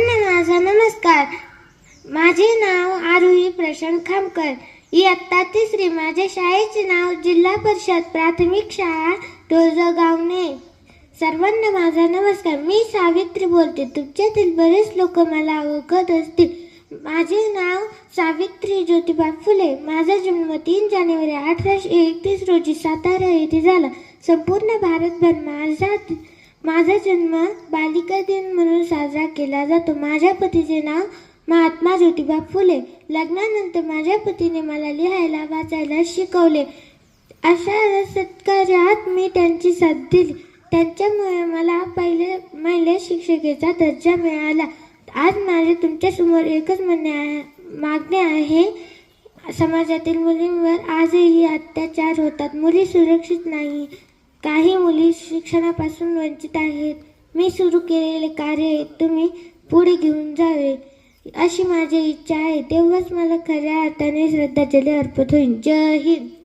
माझा नमस्कार. माझे नाव आरोही प्रशांत खामकर. इयत्ता तिसरी. माझ्या शाळेचे नाव जिल्हा परिषद प्राथमिक शाळा टोळजगावणे. सर्वांना माझा नमस्कार. मी सावित्री बोलते. तुमच्यातील बरेच लोक मला ओळखत असतील. माझे नाव सावित्री ज्योतिबा फुले. माझा जन्म 3 जानेवारी 1831 रोजी सातारा येथे झाला. संपूर्ण भारतभर माझा जन्म बालिका दिन म्हणून साजरा केला जातो. माझ्या पतीचे नाव महात्मा ज्योतिबा फुले. लग्नानंतर माझ्या पतीने मला लिहायला वाचायला शिकवले. अशा सत्कार्यात मी त्यांची साथ दिली. त्यांच्यामुळे मला महिला शिक्षिकेचा दर्जा मिळाला. आज माझे तुमच्यासमोर एकच मागणी आहे. समाजातील मुलींवर आजही अत्याचार होतात. मुली सुरक्षित नाही. काही मुली शिक्षणापासून वंचित आहेत. मी सुरू केलेले कार्य तुम्ही पुढे घेऊन जावे अशी माझी इच्छा आहे. तेव्हाच मला खऱ्या अर्थाने श्रद्धांजली अर्पित होईल. जय हिंद.